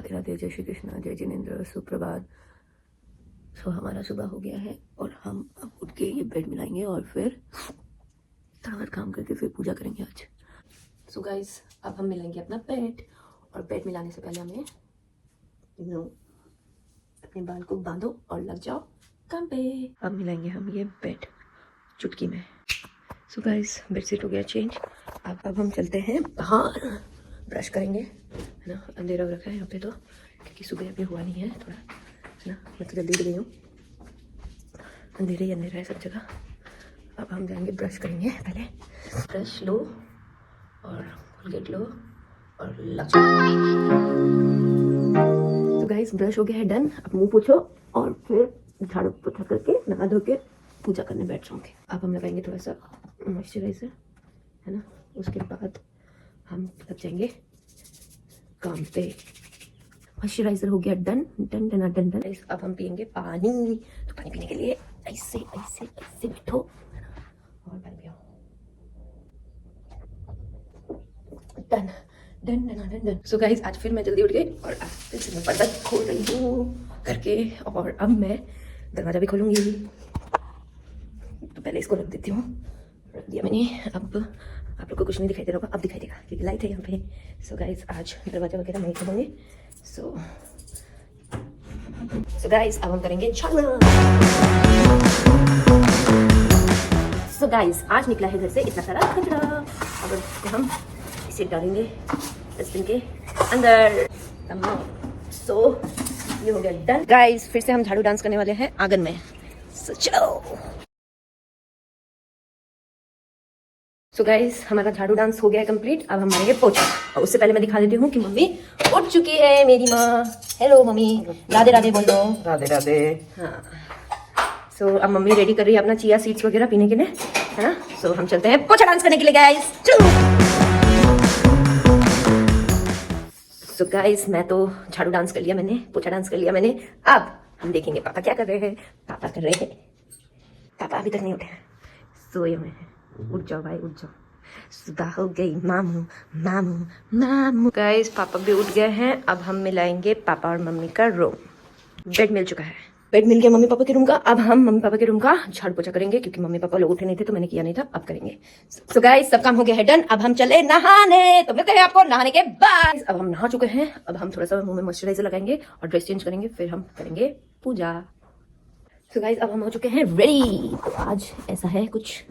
राधे राधे, जय श्री कृष्णा, जय जिनेंद्र, सुप्रभात। सो हमारा सुबह हो गया है और हम अब उठ के ये बेड मिलाएंगे और फिर थोड़ा बहुत काम करके फिर पूजा करेंगे आज। सो गाइस अब हम मिलेंगे अपना बेड, और बेड मिलाने से पहले हमें अपने बाल को बांधो और लग जाओ काम पे। अब मिलाएंगे हम ये बेड चुटकी में। सो गाइस बेडशीट हो गया चेंज। अब हम चलते हैं बाहर, ब्रश करेंगे, है ना। अंधेरा हो रखा है यहाँ पे तो, क्योंकि सुबह अभी हुआ नहीं है थोड़ा, है ना। मैं तो जल्दी उठ गई हूँ, अंधेरा ही अंधेरा है सब जगह। अब हम जाएंगे ब्रश करेंगे। पहले ब्रश लो और कोलगेट लो और लग जाओ। तो गाइस ब्रश हो गया है डन। अब मुंह पोछो और फिर झाड़ू पोछा करके नहा धो के पूजा करने बैठ जाओगे। अब हम लगाएंगे थोड़ा सा मॉइस्चराइजर, है ना। उसके बाद हम लग जाएंगे काम पे। मॉइस्चराइजर हो गया done done done done done. अब हम पियेंगे पानी। तो पानी पीने के लिए ऐसे ऐसे ऐसे बैठो और पानी पियो। Done done done done done. So guys आज फिर मैं जल्दी उठ गई और आज फिर से मैं पर्दा खोल रही हूँ करके, और अब मैं दरवाजा भी खोलूंगी। तो पहले इसको रख देती हूँ, रख दिया मैंने। अब आप लोग को कुछ नहीं दिखाई दे रहा होगा, अब दिखाई देगा क्योंकि लाइट है यहाँ पे। सो गाइस आज दरवाजा वगैरह नहीं खोलूंगी। सो गाइस अब हम करेंगे झाड़ू। सो गाइस आज निकला है घर से इतना सारा कचरा। अब इसको हम इसे डालेंगे डस्टबिन के अंदर। सो ये हो गया डन। गाइस फिर से हम झाड़ू डांस करने वाले हैं आंगन में। सो चलो। सो गाइस हमारा झाड़ू डांस हो गया है कंप्लीट। अब हम मारेंगे पोछा, और उससे पहले मैं दिखा देती हूँ कि मम्मी उठ चुकी है, मेरी माँ। हेलो मम्मी, राधे राधे बोलो। राधे राधे। हाँ सो अब मम्मी रेडी कर रही है अपना चिया सीड्स वगैरह पीने के लिए, है ना। सो हम चलते हैं पोछा डांस करने के लिए गाइस। सो गाइस मैं तो झाड़ू डांस कर लिया मैंने, पोछा डांस कर लिया मैंने। अब हम देखेंगे पापा क्या कर रहे हैं। पापा कर रहे हैं, पापा अभी तक नहीं उठे हैं, सोए हुए हैं। उठ जाओ भाई उठ जाओ, सुबह हो गई मामू मामू मामू। गाइस पापा भी उठ गए हैं। अब हम मिलाएंगे पापा और मम्मी का रूम। बेड मिल चुका है, बेड मिल गया मम्मी पापा के रूम का। अब हम मम्मी पापा के रूम का झाड़ू पोछा करेंगे, क्योंकि मम्मी पापा लोग उठे नहीं थे तो मैंने किया नहीं था, अब करेंगे। सो गाइस सब काम हो गया है डन। अब हम चले नहाने, तो मिलते हैं आपको नहाने के बाद। अब हम नहा चुके हैं। अब हम थोड़ा सा मुंह में मॉइस्चराइजर लगाएंगे और ड्रेस चेंज करेंगे, फिर हम करेंगे पूजा। सो गाइस अब हम हो चुके हैं रेडी। तो आज ऐसा है कुछ।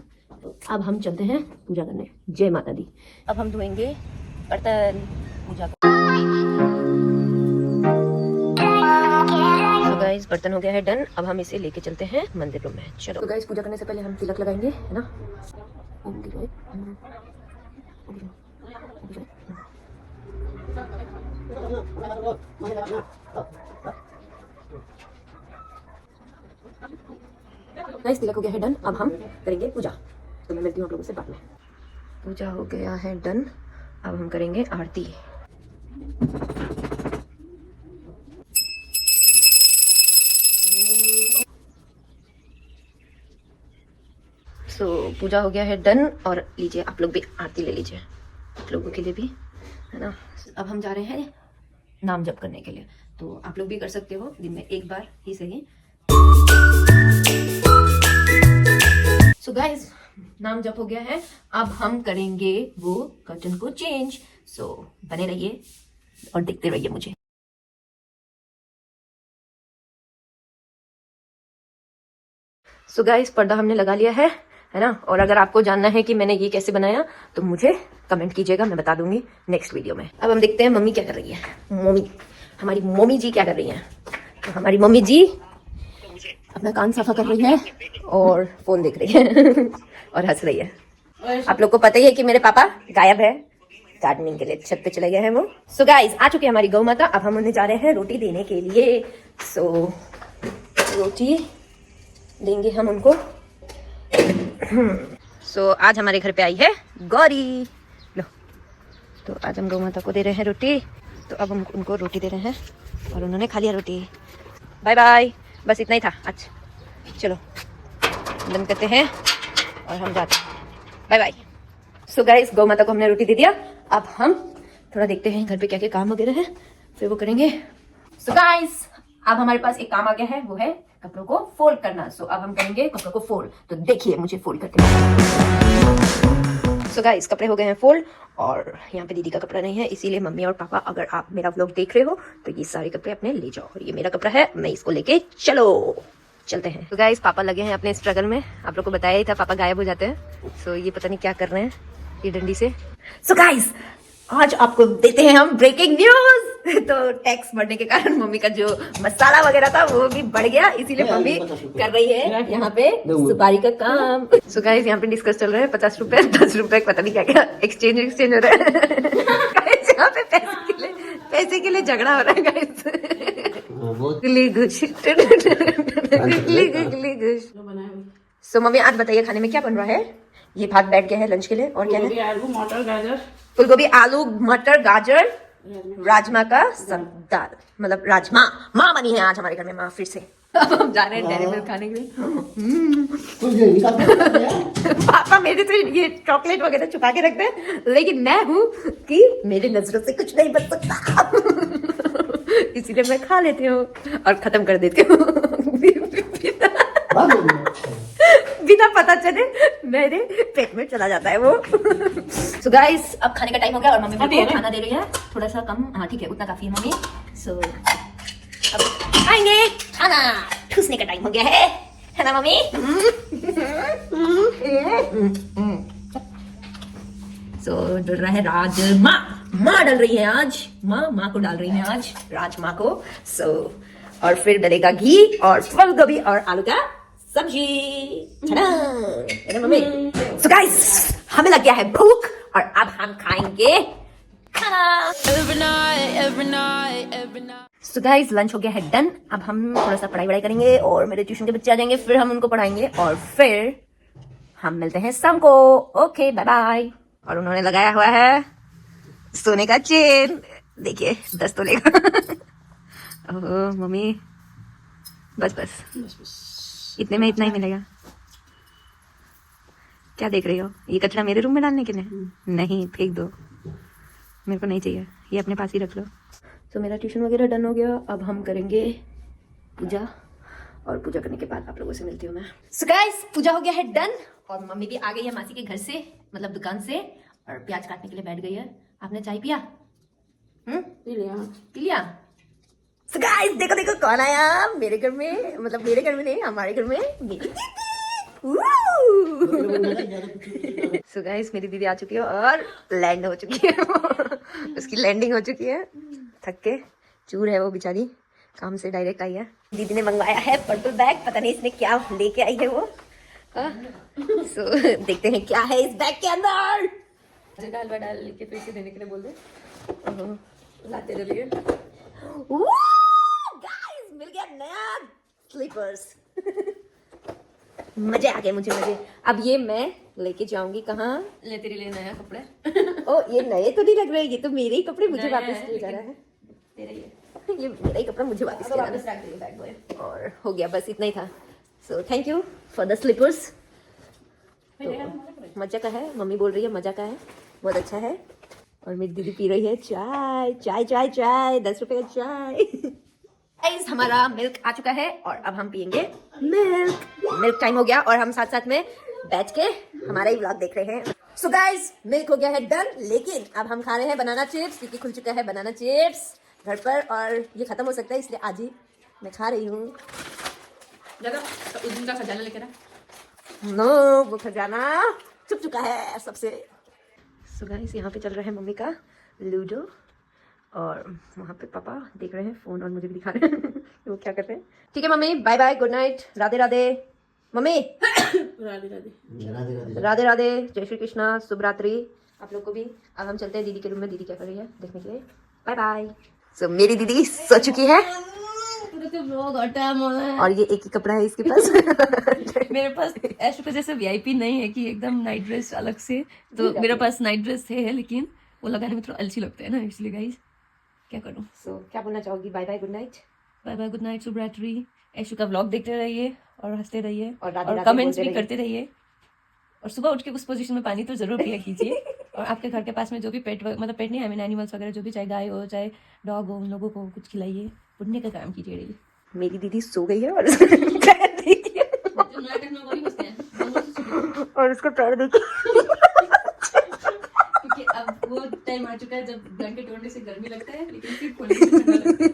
तो अब हम चलते हैं पूजा करने। जय माता दी। अब हम धोएंगे बर्तन पूजा कर। तो गाइस बर्तन हो गया है डन। अब हम इसे लेके चलते हैं मंदिर रूम में। चलो तो गाइस पूजा करने से पहले हम तिलक लगाएंगे, है ना। गाइस तिलक हो गया है डन। अब हम करेंगे पूजा। तो मैं मिलती हूँ आप लोगों से बाद में। पूजा हो गया है डन। अब हम करेंगे आरती। सो पूजा हो गया है डन। और लीजिए आप लोग भी आरती ले लीजिए, आप लोगों के लिए भी, है ना। अब हम जा रहे हैं नाम जप करने के लिए। तो आप लोग भी कर सकते हो दिन में एक बार ही सही। सो गाइस नाम जप हो गया है। अब हम करेंगे वो कर्टन को चेंज। सो बने रहिए और देखते रहिए मुझे। सो गाइस पर्दा हमने लगा लिया है ना। और अगर आपको जानना है कि मैंने ये कैसे बनाया तो मुझे कमेंट कीजिएगा, मैं बता दूंगी नेक्स्ट वीडियो में। अब हम देखते हैं मम्मी क्या कर रही है। मम्मी, हमारी मम्मी जी क्या कर रही है। तो हमारी मम्मी जी अपना कान साफा कर रही है और फोन देख रही है और हंस रही है। आप लोग को पता ही है कि मेरे पापा गायब है, गार्डनिंग के लिए छत पे चले गए हैं वो। सो गाइस आ चुकी है हमारी गौ माता। अब हम उन्हें जा रहे हैं रोटी देने के लिए। सो रोटी देंगे हम उनको। सो आज हमारे घर पे आई है गौरी। लो, तो आज हम गौ माता को दे रहे हैं रोटी। तो अब हम उनको रोटी दे रहे हैं और उन्होंने खा लिया रोटी। बाय बाय, बस इतना ही था आज। चलो बंद करते हैं और हम जाते हैं। Bye bye. सो गाइस गौ माता को हमने रोटी दे दिया। अब हम थोड़ा देखते हैं घर पे क्या क्या काम वगैरह है, फिर वो करेंगे। सो गाइस अब हमारे पास एक काम आ गया है, वो है कपड़ों को फोल्ड करना। सो अब हम करेंगे कपड़ों को फोल्ड। तो देखिए मुझे फोल्ड करते हैं। सो गाइस कपड़े हो गए हैं फोल्ड और यहाँ पे दीदी का कपड़ा नहीं है, इसीलिए मम्मी और पापा अगर आप मेरा व्लॉग देख रहे हो तो ये सारे कपड़े अपने ले जाओ। और ये मेरा कपड़ा है, मैं इसको लेके चलते हैं। तो गाइस पापा लगे हैं अपने स्ट्रगल में, आप लोग को बताया ही था पापा गायब हो जाते हैं। सो ये पता नहीं क्या कर रहे हैं ये डंडी से। सो गाइस आज आपको देते हैं हम ब्रेकिंग न्यूज। तो टैक्स बढ़ने के कारण मम्मी का जो मसाला वगैरह था वो भी बढ़ गया, इसीलिए मम्मी कर रही है यहाँ पे सुपारी का काम। सो गाइस यहाँ पे डिस्कस चल रहा है 50 रुपए 10 रुपए पता नहीं क्या क्या एक्सचेंज हो रहा है। गाइस यहाँ पे पैसे के लिए झगड़ा हो रहा है गाइस। सो मम्मी आज बताइए खाने में क्या बन रहा है। ये भात बैठ गया है लंच के लिए और क्या है, आलू मटर गाजर, फूलगोभी आलू मटर गाजर राजमा का दाल, मतलब राजमा माँ बनी है आज हमारे घर में, माँ फिर से। अब हम जा रहे हैं डेयरी मिल्क खाने के लिए। पापा मेरे तो ये चॉकलेट वगैरह छुपा के रखते हैं, लेकिन मैं हूँ कि मेरी नजरों से कुछ नहीं बच सकता। इसीलिए मैं खा लेती हूँ और खत्म कर देती हूँ बिना पता चले मेरे पेट में चला जाता है वो। सो गाइस अब खाने का टाइम हो गया और मम्मी मेरे को खाना दे रही है, थोड़ा सा कम, हाँ ठीक है उतना काफी है मम्मी। सो अब खाएंगे खाना, ठूसने का टाइम हो गया है ना मम्मी। सो डल रहा है राजमा, माँ डल रही है आज, माँ को डाल रही है आज राजमा को। सो और फिर डलेगा घी और फूलगोभी और आलू का सब्जी। मम्मी सो गाइस हमें लग गया है भूख और अब हम खाएंगे खाना। सो गाइस लंच हो गया है डन। अब हम थोड़ा सा पढ़ाई करेंगे और मेरे ट्यूशन के बच्चे आ जाएंगे, फिर हम उनको पढ़ाएंगे और फिर हम मिलते हैं शाम को। Okay bye bye. और उन्होंने लगाया हुआ है सोने का चेन, देखिए 10 तोले का। ओह मम्मी बस इतने में इतना ही मिलेगा। क्या देख रही हो, ये कचरा मेरे रूम में डालने के लिए? नहीं फेंक दो, मेरे को नहीं चाहिए, ये अपने पास ही रख लो। तो मेरा ट्यूशन वगैरह डन हो गया, अब हम करेंगे पूजा और पूजा करने के बाद आप लोगों से मिलती हूँ मैं। सो गाइस पूजा हो गया है डन और मम्मी भी आ गई है मासी के घर से, मतलब दुकान से, और प्याज काटने के लिए बैठ गई है। आपने चाय पिया? पी लिया। So guys, देखो देखो कौन आया मेरे घर में, मतलब मेरे घर में नहीं हमारे घर में, मेरी दीदी। So guys मेरी दीदी आ चुकी है और लैंड हो चुकी है। उसकी लैंडिंग हो चुकी है, थक के चूर है वो बेचारी, काम से डायरेक्ट आई है। दीदी ने मंगवाया है पर्पल बैग, पता नहीं इसमें क्या लेके आई है वो। So देखते हैं क्या है इस बैग के अंदर। हलवा डाल के फिर से देने के लिए बोल दे, लाते चलिए। गाइस मिल गया नया स्लीपर्स। मजे आ गए मुझे, मजे। अब ये मैं लेके जाऊंगी कहाँ? ले तेरे लिए नया कपड़े। ओ ये नए तो नहीं लग रहे, ये तो मेरे ही कपड़े मुझे वापस ले जा रहा है। तेरा ही ये मेरा ही कपड़ा मुझे वापस ले जा रहा है। और हो गया, बस इतना ही था। So thank you for the slippers. मजा का है, मम्मी बोल रही है मजा का है, बहुत अच्छा है। और मेरी दीदी पी रही है चाय चाय चाय चाय, 10 रुपए का चाय। गाइस हमारा मिल्क आ चुका है और अब हम पियेंगे मिल्क टाइम हो गया और हम साथ साथ में बैठ के हमारा ही व्लॉग देख रहे हैं। सो गाइस मिल्क हो गया है डन, लेकिन अब हम खा रहे हैं बनाना चिप्स, क्योंकि खुल चुका है बनाना चिप्स घर पर और ये खत्म हो सकता है, इसलिए आज ही मैं खा रही हूँ। उस दिन का खजाना लेकर नो वो खजाना छुप चुका है सबसे। सो गाइस यहाँ पे चल रहा है मम्मी का लूडो और वहाँ पे पापा देख रहे हैं फोन और मुझे भी दिखा रहे हैं वो क्या कर रहे हैं। ठीक है mummy bye bye, good night, Radhe Radhe. Mummy Radhe Radhe Radhe Radhe, जय श्री कृष्णा, शुभ रात्रि आप लोग को भी। अब हम चलते हैं दीदी के रूम में, दीदी क्या कर रही है देखने के लिए। Bye bye. सो मेरी दीदी सो चुकी है और ये एक ही कपड़ा है इसके पास। मेरे पास ऐसे जैसे वीआईपी नहीं है कि एकदम नाइट ड्रेस अलग से, तो मेरे पास नाइट ड्रेस है लेकिन वो लगाने में थोड़ा अलसी लगता है ना, इसलिए गाइस क्या करूं। सो क्या बोलना चाहोगी? Bye bye good night. Bye bye good night, शुभ रात्रि। ऐशु का व्लॉग देखते रहिए और हंसते रहिए और कमेंट्स भी करते रहिए और सुबह उठ के उस पोजीशन में पानी तो जरूर पिया कीजिए। और आपके घर के पास में जो भी पेट मतलब पेट नहीं, आई मीन एनिमल्स वगैरह जो भी, चाहे गाय हो चाहे डॉग हो, उन लोगों को कुछ खिलाइए, पुण्य का काम कीजिए डेली। मेरी दीदी सो गई है और उसका पैर देखिए, और उसका पैर देखिए। क्योंकि अब वो टाइम आ चुका है जब ब्लैंकेट ओढ़ने से गर्मी लगता है, लेकिन फिर खोलने से ठंडा लगता है।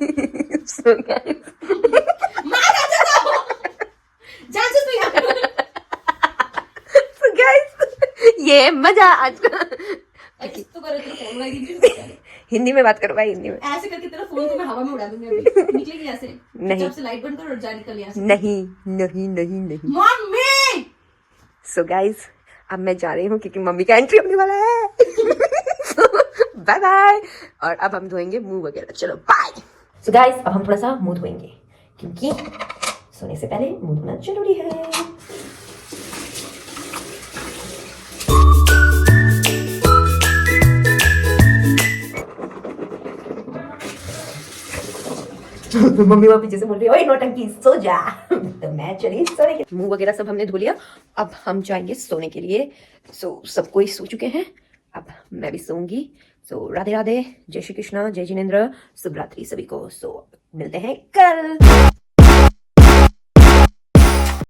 So guys, so guys, ये मजा आज का। तो करो, तेरा फोन उड़ा दीजिए। हिंदी में बात करो भाई, हिंदी में। ऐसे करके तेरा फोन को मैं हवा में उड़ा दूंगी अभी। निकलेगी ऐसे। नहीं। चुपचाप से लाइट बंद कर और जा निकल यहाँ से। नहीं नहीं नहीं नहीं। मम्मी! सो गाइस, अब मैं जा रही हूँ क्योंकि मम्मी का एंट्री होने वाला है। Bye bye. और अब हम धोएंगे मुंह वगैरह, चलो बाय। सो गाइस, अब हम थोड़ा सा मुंह धोएंगे क्योंकि सोने से पहले मुंह धोना जरूरी है। मम्मी वहां पीछे से बोल रही है, ओए नौटंकी सो जा। तो मैं चली सोने के। मुंह वगैरह सब हमने धो लिया, अब हम जाएंगे सोने के लिए। सो सब कोई सो चुके हैं, अब मैं भी सोऊंगी। सो राधे राधे, जय श्री कृष्णा, जय जिनेन्द्र, शुभ रात्रि सभी को। सो मिलते हैं कल।